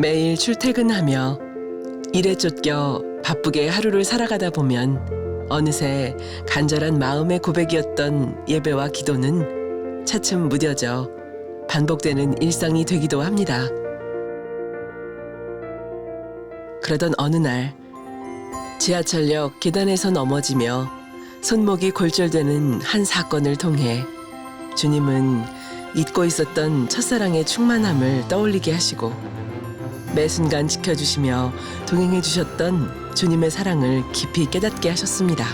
매일 출퇴근하며 일에 쫓겨 바쁘게 하루를 살아가다 보면 어느새 간절한 마음의 고백이었던 예배와 기도는 차츰 무뎌져 반복되는 일상이 되기도 합니다. 그러던 어느 날 지하철역 계단에서 넘어지며 손목이 골절되는 한 사건을 통해 주님은 잊고 있었던 첫사랑의 충만함을 떠올리게 하시고 매 순간 지켜주시며 동행해 주셨던 주님의 사랑을 깊이 깨닫게 하셨습니다.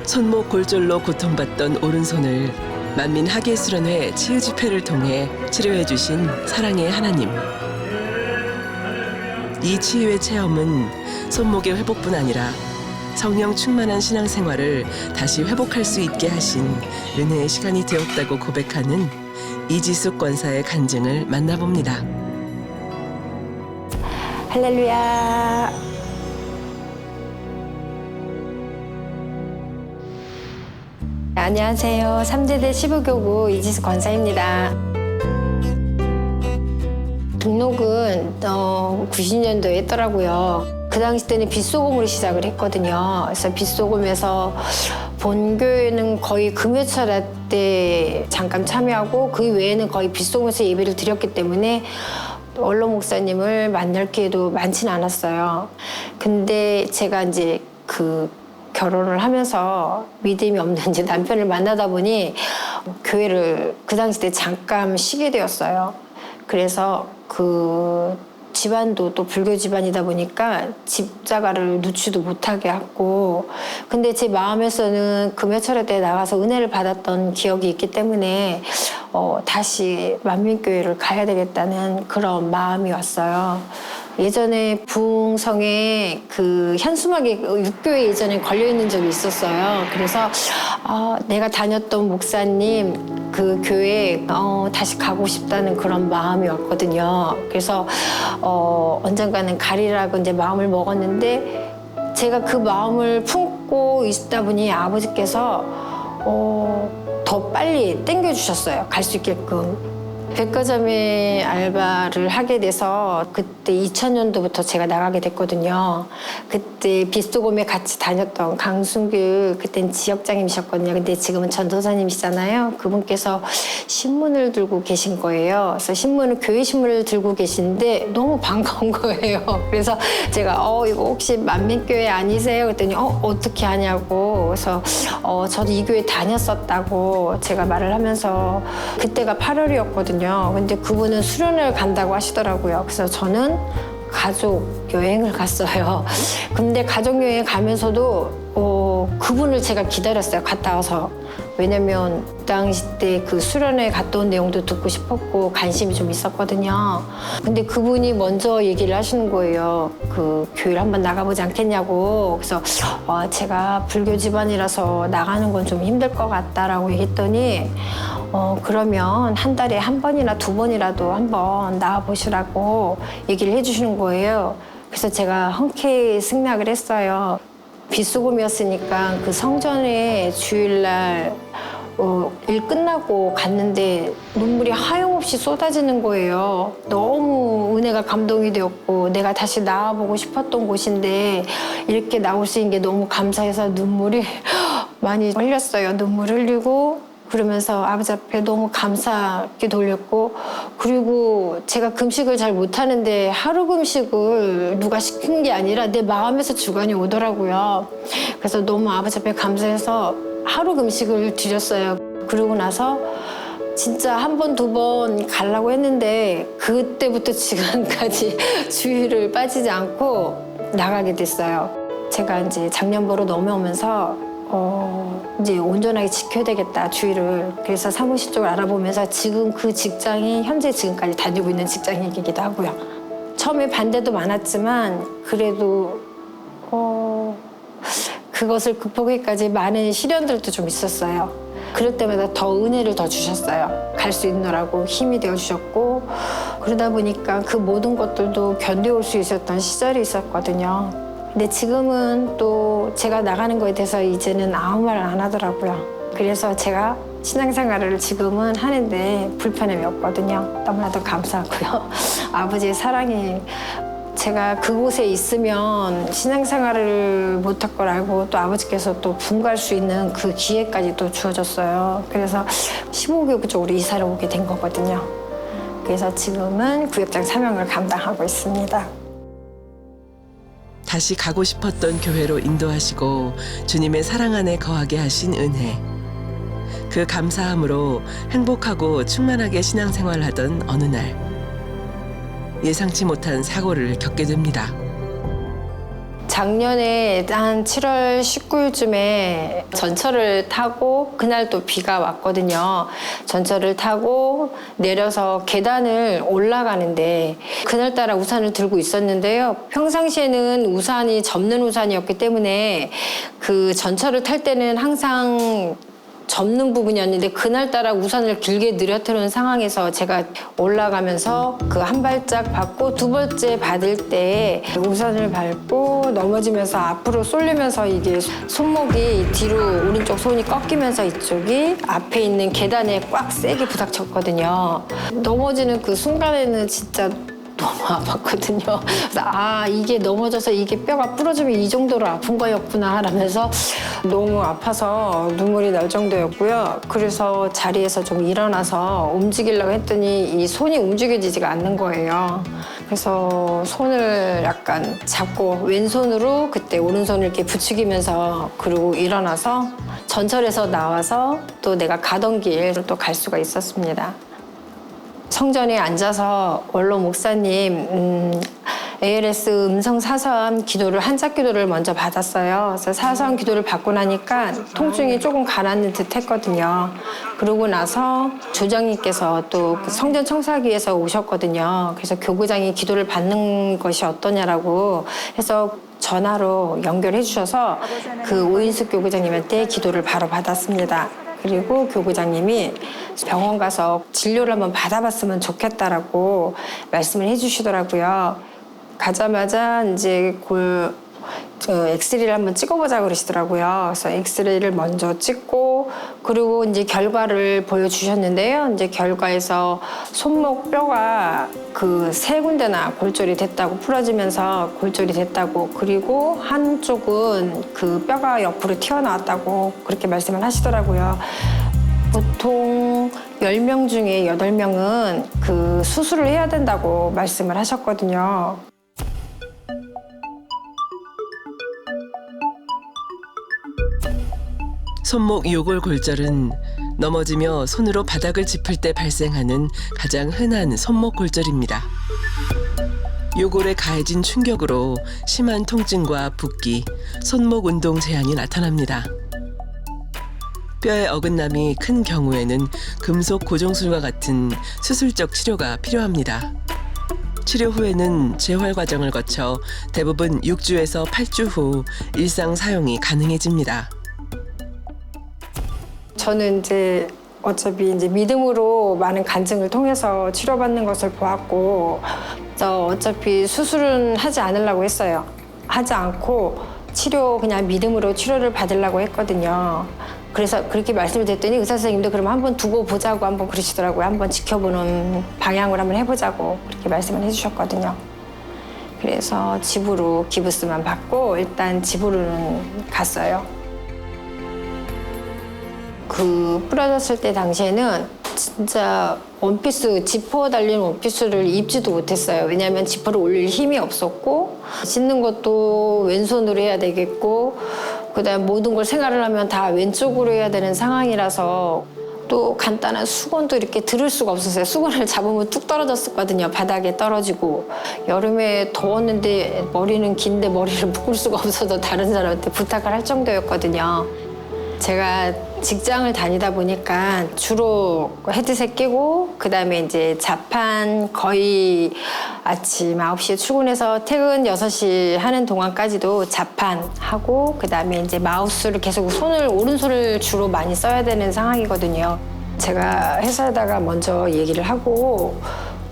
손목 골절로 고통받던 오른손을 만민 하계수련회 치유집회를 통해 치료해 주신 사랑의 하나님. 이 치유의 체험은 손목의 회복뿐 아니라 성령 충만한 신앙생활을 다시 회복할 수 있게 하신 은혜의 시간이 되었다고 고백하는 이지숙 권사의 간증을 만나봅니다. 할렐루야. 안녕하세요. 3세대 시부교구 이지숙 권사입니다. 등록은 90년도에 했더라고요. 그 당시 때는 빗소금으로 시작을 했거든요. 그래서 빗소금에서 본교회는 거의 금요철야 때 잠깐 참여하고 그 외에는 거의 빗소금에서 예배를 드렸기 때문에 원로 목사님을 만날 기회도 많지는 않았어요. 근데 제가 이제 결혼을 하면서 믿음이 없는 이제 남편을 만나다 보니 교회를 그 당시 때 잠깐 쉬게 되었어요. 그래서 집안도 또 불교 집안이다 보니까 집자가를 누치도 못하게 했고, 근데 제 마음에서는 금요철회 때 나가서 은혜를 받았던 기억이 있기 때문에 다시 만민교회를 가야 되겠다는 그런 마음이 왔어요. 예전에 부흥성에 현수막에 육교에 예전에 걸려있는 적이 있었어요. 그래서 내가 다녔던 목사님 그 교회에 다시 가고 싶다는 그런 마음이 왔거든요. 그래서 언젠가는 가리라고 이제 마음을 먹었는데 제가 그 마음을 품고 있다 보니 아버지께서 더 빨리 땡겨주셨어요. 갈 수 있게끔. 백화점에 알바를 하게 돼서 그때 2000년도부터 제가 나가게 됐거든요. 그때 빗소금에 같이 다녔던 강순규 그땐 지역장님이셨거든요. 근데 지금은 전도사님이시잖아요. 그분께서 신문을 들고 계신 거예요. 그래서 교회 신문을 들고 계신데 너무 반가운 거예요. 그래서 제가 이거 혹시 만민교회 아니세요? 그랬더니 어떻게 하냐고. 그래서 저도 이 교회 다녔었다고 제가 말을 하면서 그때가 8월이었거든요. 근데 그분은 수련회를 간다고 하시더라고요. 그래서 저는 가족 여행을 갔어요. 근데 가족 여행 가면서도 그분을 제가 기다렸어요. 갔다 와서. 왜냐면 그 당시 때 그 수련회 갔다 온 내용도 듣고 싶었고 관심이 좀 있었거든요. 근데 그분이 먼저 얘기를 하시는 거예요. 교회를 한번 나가보지 않겠냐고. 그래서 제가 불교 집안이라서 나가는 건 좀 힘들 것 같다라고 얘기했더니 그러면 한 달에 한 번이나 두 번이라도 한번 나와보시라고 얘기를 해주시는 거예요. 그래서 제가 흔쾌히 승낙을 했어요. 빗소금이었으니까 그 성전에 주일날 일 끝나고 갔는데 눈물이 하염없이 쏟아지는 거예요. 너무 은혜가 감동이 되었고 내가 다시 나와보고 싶었던 곳인데 이렇게 나올 수 있는 게 너무 감사해서 눈물이 많이 흘렸어요. 눈물 흘리고 그러면서 아버지 앞에 너무 감사하게 돌렸고, 그리고 제가 금식을 잘 못하는데 하루 금식을 누가 시킨 게 아니라 내 마음에서 주관이 오더라고요. 그래서 너무 아버지 앞에 감사해서 하루 금식을 드렸어요. 그러고 나서 진짜 한 번, 두 번 가려고 했는데 그때부터 지금까지 주일을 빠지지 않고 나가게 됐어요. 제가 이제 작년부로 넘어오면서 이제 온전하게 지켜야 되겠다, 주일을. 그래서 사무실 쪽을 알아보면서 지금 그 직장이 현재 지금까지 다니고 있는 직장이기도 하고요. 처음에 반대도 많았지만 그래도 그것을 극복하기까지 많은 시련들도 좀 있었어요. 그럴 때마다 더 은혜를 더 주셨어요. 갈 수 있노라고 힘이 되어주셨고, 그러다 보니까 그 모든 것들도 견뎌올 수 있었던 시절이 있었거든요. 근데 지금은 또 제가 나가는 거에 대해서 이제는 아무 말 안 하더라고요. 그래서 제가 신앙생활을 지금은 하는데 불편함이 없거든요. 너무나도 감사하고요. 아버지의 사랑이 제가 그곳에 있으면 신앙생활을 못할 걸 알고 또 아버지께서 또 분가할 수 있는 그 기회까지 또 주어졌어요. 그래서 15교구 쪽으로 이사를 오게 된 거거든요. 그래서 지금은 구역장 사명을 감당하고 있습니다. 다시 가고 싶었던 교회로 인도하시고 주님의 사랑 안에 거하게 하신 은혜. 그 감사함으로 행복하고 충만하게 신앙생활하던 어느 날 예상치 못한 사고를 겪게 됩니다. 작년에 한 7월 19일쯤에 전철을 타고 그날 또 비가 왔거든요. 전철을 타고 내려서 계단을 올라가는데 그날따라 우산을 들고 있었는데요. 평상시에는 우산이 접는 우산이었기 때문에 그 전철을 탈 때는 항상 접는 부분이었는데 그날따라 우산을 길게 늘어뜨리는 상황에서 제가 올라가면서 그 한 발짝 받고 두 번째 받을 때 우산을 밟고 넘어지면서 앞으로 쏠리면서 이게 손목이 뒤로 오른쪽 손이 꺾이면서 이쪽이 앞에 있는 계단에 꽉 세게 부닥쳤거든요. 넘어지는 그 순간에는 진짜 너무 아팠거든요. 그래서 이게 넘어져서 이게 뼈가 부러지면 이 정도로 아픈 거였구나 하면서 너무 아파서 눈물이 날 정도였고요. 그래서 자리에서 좀 일어나서 움직이려고 했더니 이 손이 움직여지지가 않는 거예요. 그래서 손을 약간 잡고 왼손으로 그때 오른손을 이렇게 부추기면서 그리고 일어나서 전철에서 나와서 또 내가 가던 길을 또 갈 수가 있었습니다. 성전에 앉아서 원로 목사님 ALS 음성 사선 기도를 한짝 기도를 먼저 받았어요. 그래서 사선 기도를 받고 나니까 통증이 조금 가라앉는 듯 했거든요. 그러고 나서 조장님께서 또 성전 청사기에서 오셨거든요. 그래서 교구장이 기도를 받는 것이 어떠냐라고 해서 전화로 연결해 주셔서 그 오인숙 교구장님한테 기도를 바로 받았습니다. 그리고 교구장님이 병원 가서 진료를 한번 받아봤으면 좋겠다라고 말씀을 해주시더라고요. 가자마자 이제 엑스레이를 한번 찍어보자 그러시더라고요. 그래서 엑스레이를 먼저 찍고 그리고 이제 결과를 보여주셨는데요. 이제 결과에서 손목 뼈가 그 세 군데나 골절이 됐다고 부러지면서 골절이 됐다고 그리고 한쪽은 그 뼈가 옆으로 튀어나왔다고 그렇게 말씀을 하시더라고요. 보통 10명 중에 8명은 그 수술을 해야 된다고 말씀을 하셨거든요. 손목 요골 골절은 넘어지며 손으로 바닥을 짚을 때 발생하는 가장 흔한 손목 골절입니다. 요골에 가해진 충격으로 심한 통증과 붓기, 손목 운동 제한이 나타납니다. 뼈의 어긋남이 큰 경우에는 금속 고정술과 같은 수술적 치료가 필요합니다. 치료 후에는 재활 과정을 거쳐 대부분 6주에서 8주 후 일상 사용이 가능해집니다. 저는 이제 어차피 이제 믿음으로 많은 간증을 통해서 치료받는 것을 보았고, 어차피 수술은 하지 않으려고 했어요. 하지 않고 그냥 믿음으로 치료를 받으려고 했거든요. 그래서 그렇게 말씀을 드렸더니 의사 선생님도 그럼 한번 두고 보자고 한번 그러시더라고요. 한번 지켜보는 방향으로 한번 해보자고 그렇게 말씀을 해주셨거든요. 그래서 집으로 기부스만 받고 일단 집으로는 갔어요. 그 부러졌을 때 당시에는 진짜 원피스, 지퍼 달린 원피스를 입지도 못했어요. 왜냐하면 지퍼를 올릴 힘이 없었고 씻는 것도 왼손으로 해야 되겠고 그다음 모든 걸 생활을 하면 다 왼쪽으로 해야 되는 상황이라서 또 간단한 수건도 이렇게 들을 수가 없었어요. 수건을 잡으면 뚝 떨어졌었거든요. 바닥에 떨어지고. 여름에 더웠는데 머리는 긴데 머리를 묶을 수가 없어서 다른 사람한테 부탁을 할 정도였거든요. 제가 직장을 다니다 보니까 주로 헤드셋 끼고 그다음에 이제 자판 거의 아침 9시에 출근해서 퇴근 6시 하는 동안까지도 자판 하고 그다음에 이제 마우스를 계속 오른손을 주로 많이 써야 되는 상황이거든요. 제가 회사에다가 먼저 얘기를 하고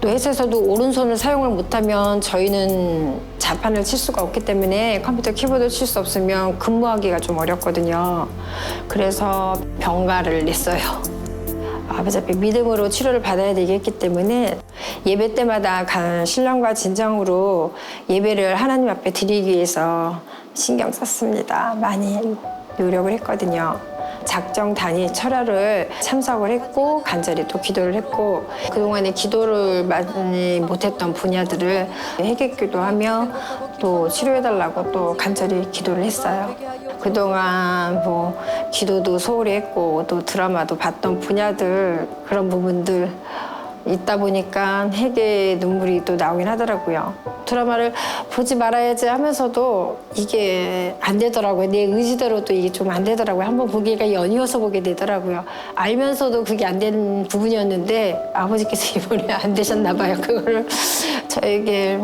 또 회사에서도 오른손을 사용을 못하면 저희는 자판을 칠 수가 없기 때문에 컴퓨터 키보드 칠 수 없으면 근무하기가 좀 어렵거든요. 그래서 병가를 냈어요. 아버지 앞에 믿음으로 치료를 받아야 되겠기 때문에 예배 때마다 신령과 진정으로 예배를 하나님 앞에 드리기 위해서 신경 썼습니다. 많이 노력을 했거든요. 작정 단위 철야를 참석을 했고 간절히 또 기도를 했고 그동안에 기도를 많이 못했던 분야들을 해결기도 하며 또 치료해달라고 또 간절히 기도를 했어요. 그동안 뭐 기도도 소홀히 했고 또 드라마도 봤던 분야들 그런 부분들 있다 보니까 해계의 눈물이 또 나오긴 하더라고요. 드라마를 보지 말아야지 하면서도 이게 안 되더라고요. 내 의지대로 또 이게 좀 안 되더라고요. 한번 보기가 연이어서 보게 되더라고요. 알면서도 그게 안 된 부분이었는데 아버지께서 이번에 안 되셨나 봐요. 그거를 저에게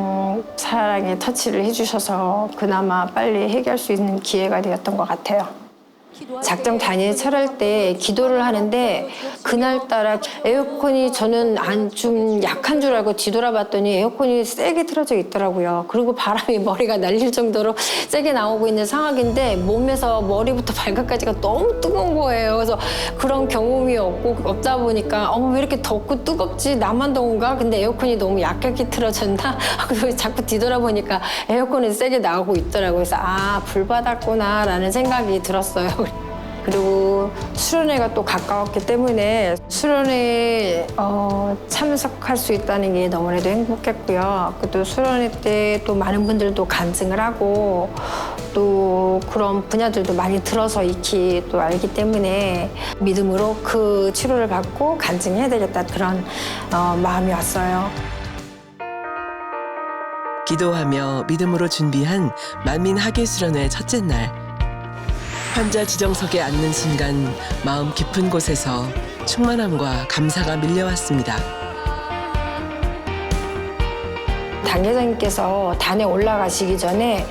사랑의 터치를 해주셔서 그나마 빨리 해결할 수 있는 기회가 되었던 것 같아요. 작정 단위에 철할 때 기도를 하는데 그날따라 에어컨이 저는 좀 약한 줄 알고 뒤돌아봤더니 에어컨이 세게 틀어져 있더라고요. 그리고 바람이 머리가 날릴 정도로 세게 나오고 있는 상황인데 몸에서 머리부터 발끝까지가 너무 뜨거운 거예요. 그래서 그런 경험이 없다 보니까 어머 왜 이렇게 덥고 뜨겁지? 나만 더운가? 근데 에어컨이 너무 약하게 틀어졌나? 그리고 자꾸 뒤돌아보니까 에어컨이 세게 나오고 있더라고요. 그래서 아, 불 받았구나 라는 생각이 들었어요. 그리고 수련회가 또 가까웠기 때문에 수련회에 참석할 수 있다는 게 너무나도 행복했고요. 또 수련회 때 또 많은 분들도 간증을 하고 또 그런 분야들도 많이 들어서 익히 또 알기 때문에 믿음으로 그 치료를 받고 간증해야 되겠다 그런 마음이 왔어요. 기도하며 믿음으로 준비한 만민 학예 수련회 첫째 날. 환자 지정석에 앉는 순간 마음 깊은 곳에서 충만함과 감사가 밀려왔습니다. 당회장님께서 단에 올라가시기 전에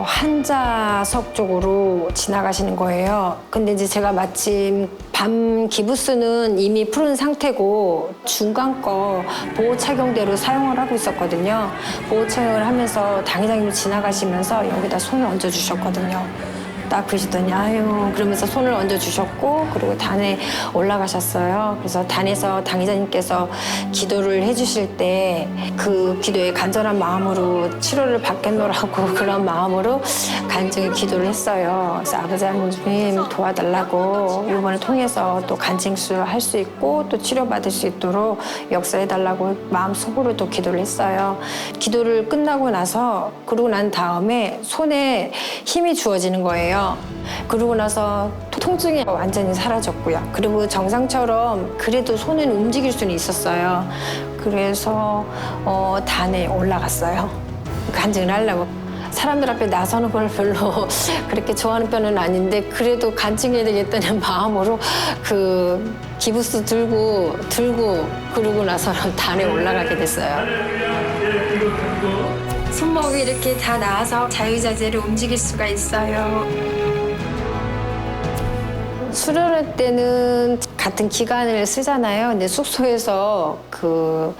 환자석 쪽으로 지나가시는 거예요. 근데 이제 제가 마침 밤 기부스는 이미 푸른 상태고 중간 거 보호 착용대로 사용을 하고 있었거든요. 보호 착용을 하면서 당회장님이 지나가시면서 여기다 손을 얹어주셨거든요. 딱 그러시더니 아유 그러면서 손을 얹어주셨고 그리고 단에 올라가셨어요. 그래서 단에서 당의자님께서 기도를 해주실 때 그 기도에 간절한 마음으로 치료를 받겠노라고 그런 마음으로 간증의 기도를 했어요. 그래서 아버지 하나님 도와달라고 이번을 통해서 또 간증수 할 수 있고 또 치료받을 수 있도록 역사해달라고 마음속으로 또 기도를 했어요. 기도를 끝나고 나서 그러고 난 다음에 손에 힘이 주어지는 거예요. 그러고 나서 통증이 완전히 사라졌고요. 그리고 정상처럼 그래도 손은 움직일 수는 있었어요. 그래서 단에 올라갔어요. 간증을 하려고. 사람들 앞에 나서는 걸 별로 그렇게 좋아하는 편은 아닌데 그래도 간증해야 되겠다는 마음으로 그 기부스 들고 그러고 나서는 단에 올라가게 됐어요. 손목이 이렇게 다 나와서 자유자재로 움직일 수가 있어요. 수련회 때는 같은 기간을 쓰잖아요. 근데 숙소에서 그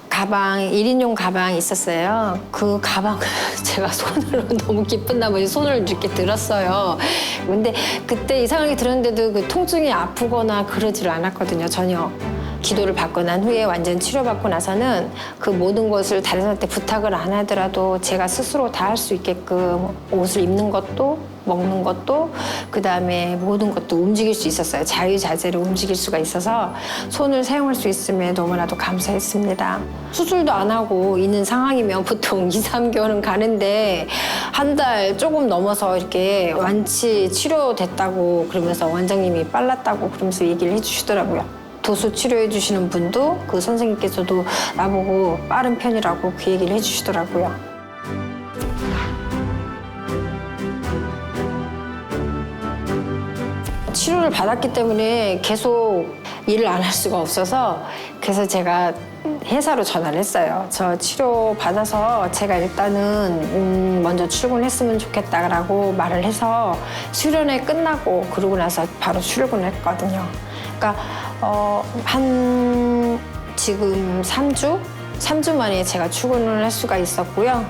가방, 1인용 가방이 있었어요. 그 가방을 제가 손으로 너무 기쁜 나머지 손을 이렇게 들었어요. 근데 그때 이상하게 들었는데도 그 통증이 아프거나 그러지를 않았거든요, 전혀. 기도를 받고 난 후에 완전 치료받고 나서는 그 모든 것을 다른 사람한테 부탁을 안 하더라도 제가 스스로 다 할 수 있게끔 옷을 입는 것도 먹는 것도 그다음에 모든 것도 움직일 수 있었어요. 자유자재로 움직일 수가 있어서 손을 사용할 수 있음에 너무나도 감사했습니다. 수술도 안 하고 있는 상황이면 보통 2, 3개월은 가는데 한 달 조금 넘어서 이렇게 완치 치료됐다고 그러면서 원장님이 빨랐다고 그러면서 얘기를 해주시더라고요. 도수 치료해 주시는 분도 그 선생님께서도 나보고 빠른 편이라고 그 얘기를 해주시더라고요. 치료를 받았기 때문에 계속 일을 안 할 수가 없어서 그래서 제가 회사로 전화를 했어요. 저 치료 받아서 제가 일단은 먼저 출근했으면 좋겠다라고 말을 해서 수련회 끝나고 그러고 나서 바로 출근을 했거든요. 그러니까 한 지금 3주 만에 제가 출근을 할 수가 있었고요.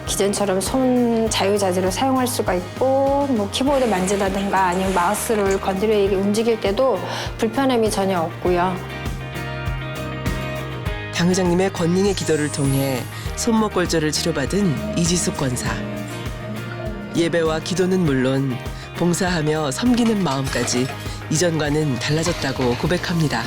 기존처럼 손 자유자재로 사용할 수가 있고 뭐 키보드 만지다든가 아니면 마우스를 건드려 움직일 때도 불편함이 전혀 없고요. 당 회장님의 권능의 기도를 통해 손목골절을 치료받은 이지숙 권사. 예배와 기도는 물론 봉사하며 섬기는 마음까지 이전과는 달라졌다고 고백합니다.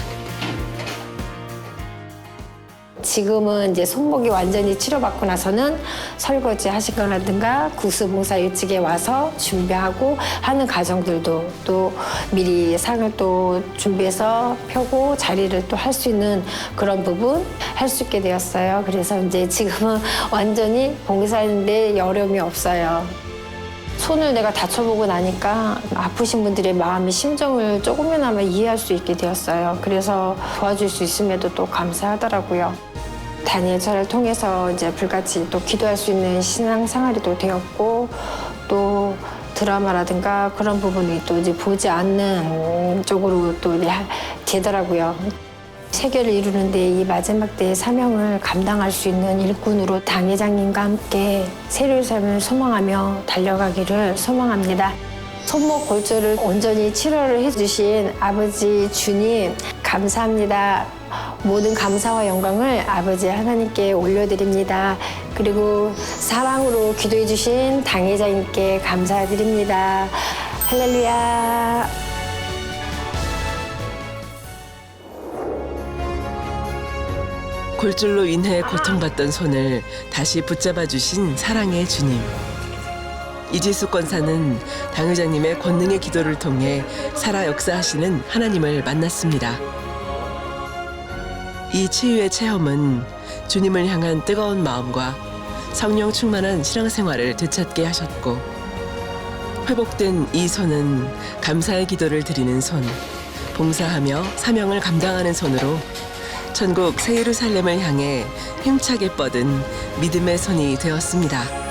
지금은 이제 손목이 완전히 치료받고 나서는 설거지 하시거나든가 구수봉사 일찍에 와서 준비하고 하는 가정들도 또 미리 상을 또 준비해서 펴고 자리를 또 할 수 있는 그런 부분 할 수 있게 되었어요. 그래서 이제 지금은 완전히 봉사하는데 어려움이 없어요. 손을 내가 다쳐보고 나니까 아프신 분들의 마음이 심정을 조금이나마 이해할 수 있게 되었어요. 그래서 도와줄 수 있음에도 또 감사하더라고요. 다니엘처를 통해서 이제 불같이 또 기도할 수 있는 신앙생활이 또 되었고 또 드라마라든가 그런 부분이 또 이제 보지 않는 쪽으로 또 이제 되더라고요. 세계를 이루는데 이 마지막 때의 사명을 감당할 수 있는 일꾼으로 당 회장님과 함께 새로운 삶을 소망하며 달려가기를 소망합니다. 손목 골절을 온전히 치료를 해주신 아버지 주님 감사합니다. 모든 감사와 영광을 아버지 하나님께 올려드립니다. 그리고 사랑으로 기도해 주신 당 회장님께 감사드립니다. 할렐루야. 골절로 인해 고통받던 손을 다시 붙잡아 주신 사랑의 주님. 이지숙 권사는 당 회장님의 권능의 기도를 통해 살아 역사하시는 하나님을 만났습니다. 이 치유의 체험은 주님을 향한 뜨거운 마음과 성령 충만한 신앙생활을 되찾게 하셨고, 회복된 이 손은 감사의 기도를 드리는 손, 봉사하며 사명을 감당하는 손으로 천국 새 예루살렘을 향해 힘차게 뻗은 믿음의 손이 되었습니다.